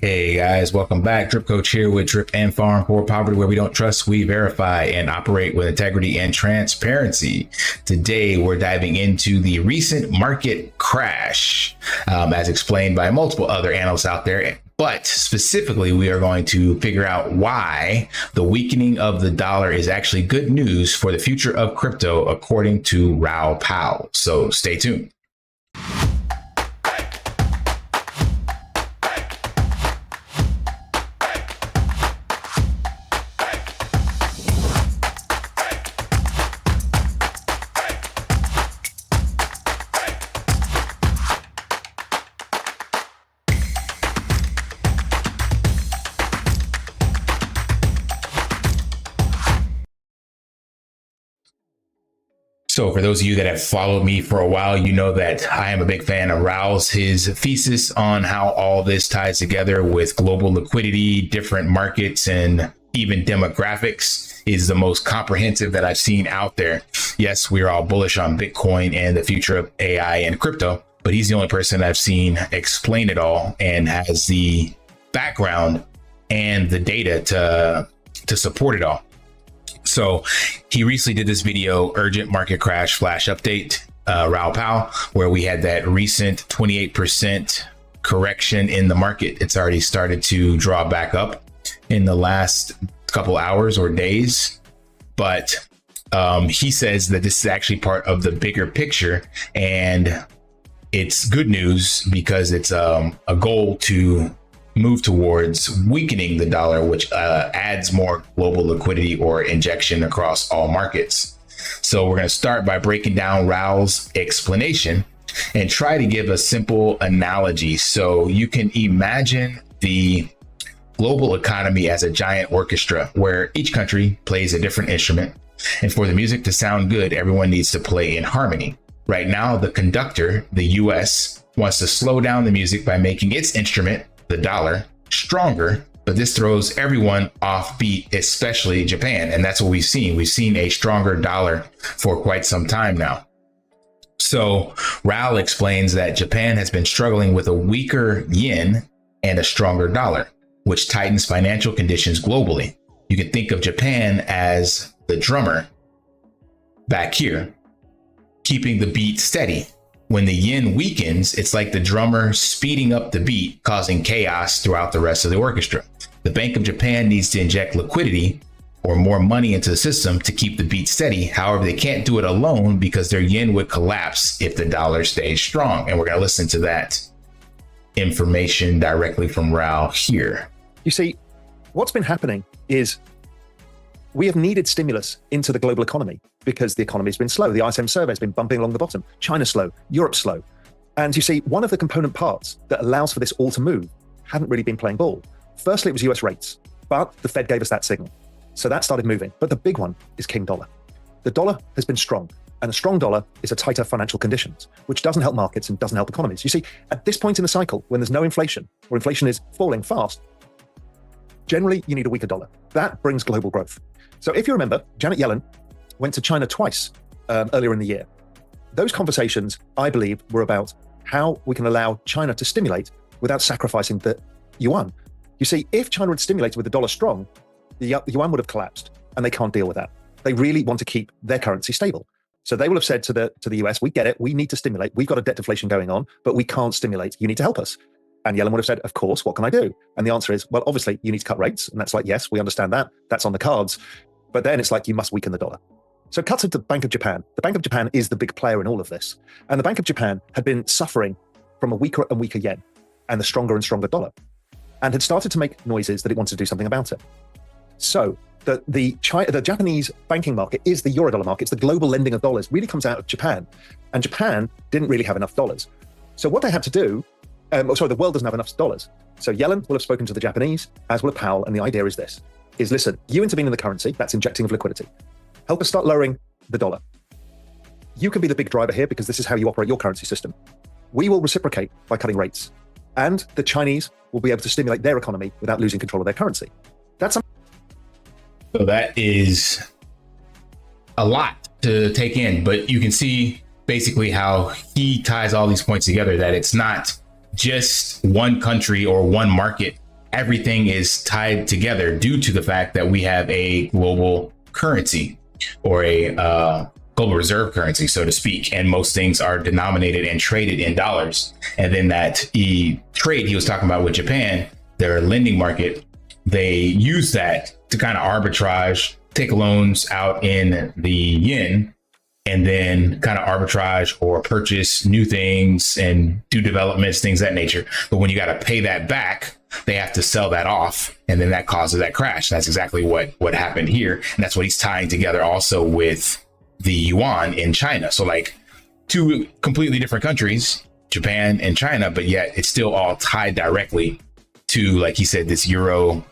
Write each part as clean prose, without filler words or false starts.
Hey guys, welcome back. DripCoach here with Drip and Farm for Poverty, where we don't trust, we verify and operate with integrity and transparency. Today, we're diving into the recent market crash, as explained by multiple other analysts out there. But specifically, we are going to figure out why the weakening of the dollar is actually good news for the future of crypto, according to Raoul Pal. So stay tuned. So for those of you that have followed me for a while, you know that I am a big fan of Raoul's. His thesis on how all this ties together with global liquidity, different markets, and even demographics is the most comprehensive that I've seen out there. Yes, we're all bullish on Bitcoin and the future of AI and crypto, but he's the only person I've seen explain it all and has the background and the data to support it all. So he recently did this video, Urgent Market Crash Flash Update, Raoul Pal, where we had that recent 28% correction in the market. It's already started to draw back up in the last couple hours or days. But he says that this is actually part of the bigger picture. And it's good news because it's a goal to move towards weakening the dollar, which adds more global liquidity or injection across all markets. So we're going to start by breaking down Raoul's explanation and try to give a simple analogy. So you can imagine the global economy as a giant orchestra where each country plays a different instrument. And for the music to sound good, everyone needs to play in harmony. Right now, the conductor, the US, wants to slow down the music by making its instrument, the dollar, stronger, but this throws everyone off beat, especially Japan. And that's what we've seen. We've seen a stronger dollar for quite some time now. So Raoul explains that Japan has been struggling with a weaker yen and a stronger dollar, which tightens financial conditions globally. You can think of Japan as the drummer back here, keeping the beat steady. When the yen weakens, it's like the drummer speeding up the beat, causing chaos throughout the rest of the orchestra. The Bank of Japan needs to inject liquidity or more money into the system to keep the beat steady. However, they can't do it alone because their yen would collapse if the dollar stays strong. And we're going to listen to that information directly from Raoul here. You see, what's been happening is we have needed stimulus into the global economy because the economy has been slow. The ISM survey has been bumping along the bottom. China's slow, Europe's slow. And you see, one of the component parts that allows for this all to move hadn't really been playing ball. Firstly, it was US rates, but the Fed gave us that signal. So that started moving. But the big one is King Dollar. The dollar has been strong, and a strong dollar is a tighter financial conditions, which doesn't help markets and doesn't help economies. You see, at this point in the cycle, when there's no inflation, or inflation is falling fast, generally you need a weaker dollar. That brings global growth. So if you remember, Janet Yellen went to China twice earlier in the year. Those conversations, I believe, were about how we can allow China to stimulate without sacrificing the yuan. You see, if China had stimulated with the dollar strong, the yuan would have collapsed, and they can't deal with that. They really want to keep their currency stable. So they will have said to the US, we get it, we need to stimulate, we've got a debt deflation going on, but we can't stimulate, you need to help us. And Yellen would have said, of course, what can I do? And the answer is, well, obviously you need to cut rates. And that's like, yes, we understand that, that's on the cards. But then it's like, you must weaken the dollar. So cut to the Bank of Japan. The Bank of Japan is the big player in all of this. And the Bank of Japan had been suffering from a weaker and weaker yen and the stronger and stronger dollar, and had started to make noises that it wanted to do something about it. So the Japanese banking market is the Eurodollar market. It's the global lending of dollars, really comes out of Japan. And Japan didn't really have enough dollars. So what they had to do, the world doesn't have enough dollars. So Yellen will have spoken to the Japanese, as will have Powell. And the idea is this, is listen, you intervene in the currency, that's injecting of liquidity. Help us start lowering the dollar. You can be the big driver here because this is how you operate your currency system. We will reciprocate by cutting rates. And the Chinese will be able to stimulate their economy without losing control of their currency. So that is a lot to take in, but you can see basically how he ties all these points together, that it's not just one country or one market everything is tied together due to the fact that we have a global currency, or a global reserve currency, so to speak. And most things are denominated and traded in dollars. And then that trade he was talking about with Japan, their lending market, they use that to kind of arbitrage, take loans out in the yen, and then kind of arbitrage or purchase new things and do developments, things of that nature. But when you got to pay that back, they have to sell that off, and then that causes that crash. That's exactly what happened here. And that's what he's tying together also with the yuan in China. So like two completely different countries, Japan and China, but yet it's still all tied directly to, like he said, this euro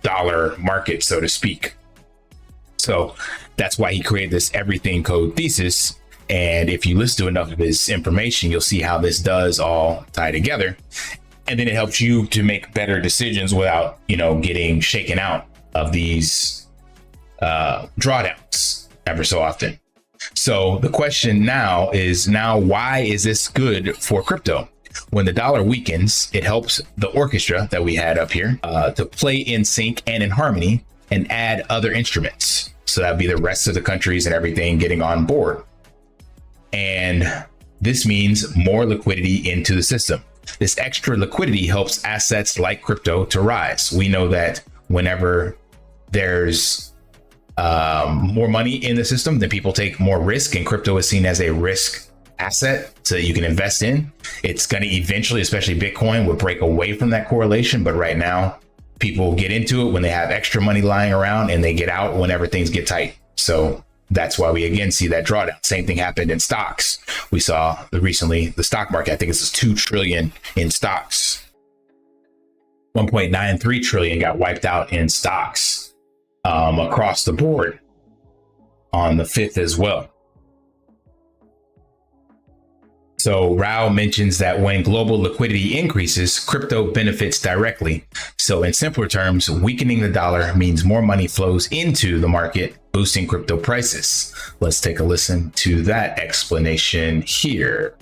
dollar market, so to speak. So that's why he created this everything code thesis. And if you listen to enough of his information, you'll see how this does all tie together. And then it helps you to make better decisions without, getting shaken out of these drawdowns ever so often. So the question now is, why is this good for crypto? When the dollar weakens, it helps the orchestra that we had up here to play in sync and in harmony and add other instruments. So that'd be the rest of the countries and everything getting on board. And this means more liquidity into the system. This extra liquidity helps assets like crypto to rise. We know that whenever there's more money in the system, then people take more risk, and crypto is seen as a risk asset so that you can invest in. It's going to eventually, especially Bitcoin, will break away from that correlation. But right now, people get into it when they have extra money lying around, and they get out whenever things get tight. So that's why we again see that drawdown. Same thing happened in stocks. We saw recently the stock market, I think it's 2 trillion in stocks. 1.93 trillion got wiped out in stocks across the board on the 5th as well. So Rao mentions that when global liquidity increases, crypto benefits directly. So in simpler terms, weakening the dollar means more money flows into the market, boosting crypto prices. Let's take a listen to that explanation here.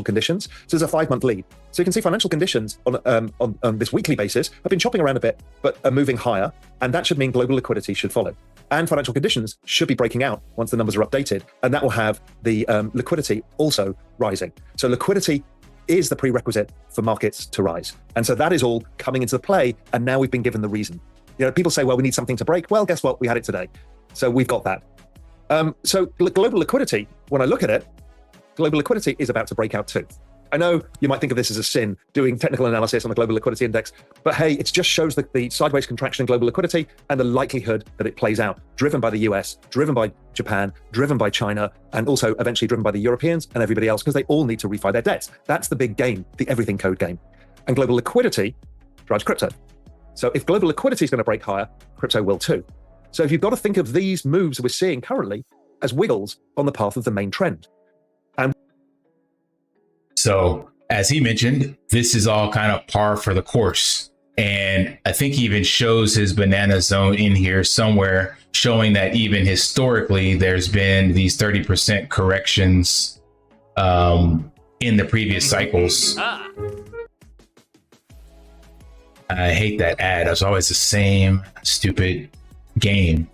Conditions. So there's a 5-month lead. So you can see financial conditions on this weekly basis have been chopping around a bit, but are moving higher. And that should mean global liquidity should follow. And financial conditions should be breaking out once the numbers are updated. And that will have the liquidity also rising. So liquidity is the prerequisite for markets to rise. And so that is all coming into play. And now we've been given the reason. People say, well, we need something to break. Well, guess what? We had it today. So we've got that. So global liquidity, when I look at it, global liquidity is about to break out too. I know you might think of this as a sin, doing technical analysis on the global liquidity index, but hey, it just shows the sideways contraction in global liquidity and the likelihood that it plays out, driven by the US, driven by Japan, driven by China, and also eventually driven by the Europeans and everybody else, because they all need to refi their debts. That's the big game, the everything code game. And global liquidity drives crypto. So if global liquidity is going to break higher, crypto will too. So if you've got to think of these moves we're seeing currently as wiggles on the path of the main trend. So as he mentioned, this is all kind of par for the course. And I think he even shows his banana zone in here somewhere, showing that even historically, there's been these 30% corrections in the previous cycles. I hate that ad. It's always the same stupid game.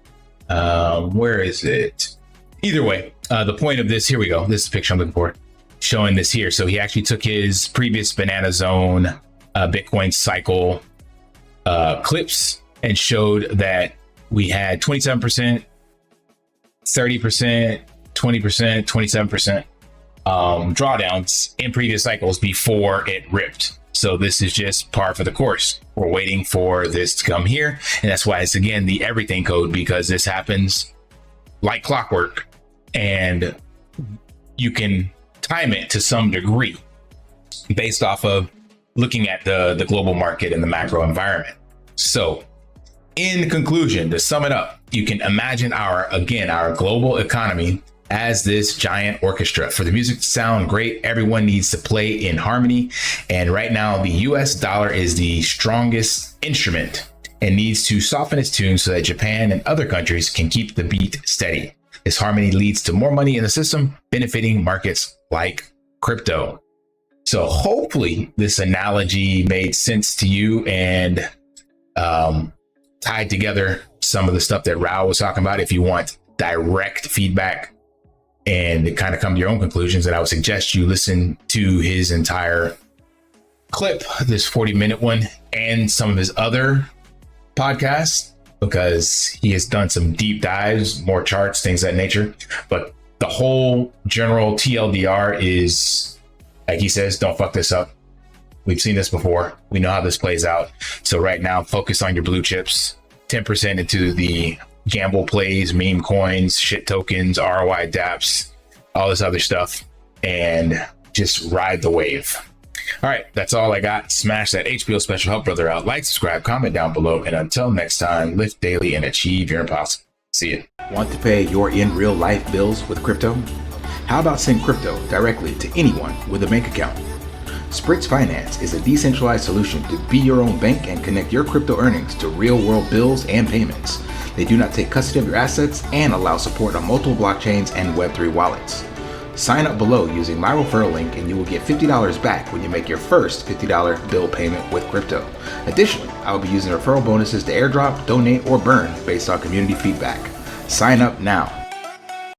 Where is it? Either way, the point of this, here we go. This is the picture I'm looking for, showing this here. So he actually took his previous banana zone Bitcoin cycle clips and showed that we had 27%, 30%, 20%, 27% drawdowns in previous cycles before it ripped. So this is just par for the course. We're waiting for this to come here. And that's why it's, again, the everything code, because this happens like clockwork and you can time it to some degree based off of looking at the global market and the macro environment. So in conclusion, to sum it up, you can imagine our global economy as this giant orchestra. For the music to sound great, everyone needs to play in harmony. And right now, the US dollar is the strongest instrument and needs to soften its tune so that Japan and other countries can keep the beat steady. This harmony leads to more money in the system, benefiting markets like crypto. So hopefully this analogy made sense to you and tied together some of the stuff that Raul was talking about. If you want direct feedback and kind of come to your own conclusions, then I would suggest you listen to his entire clip, this 40-minute one, and some of his other podcasts, because he has done some deep dives, more charts, things of that nature. But the whole general TLDR is, like he says, don't fuck this up. We've seen this before. We know how this plays out. So right now, focus on your blue chips, 10% into the gamble plays, meme coins, shit tokens, ROI dApps, all this other stuff, and just ride the wave. All right, that's all I got. Smash that HBO special help brother out. Like, subscribe, comment down below, and until next time, lift daily and achieve your impossible. See ya. Want to pay your in real life bills with crypto? How about send crypto directly to anyone with a bank account? SPRITZ Finance is a decentralized solution to be your own bank and connect your crypto earnings to real world bills and payments. They do not take custody of your assets and allow support on multiple blockchains and Web3 wallets. Sign up below using my referral link and you will get $50 back when you make your first $50 bill payment with crypto. Additionally, I will be using referral bonuses to airdrop, donate, or burn based on community feedback. Sign up now.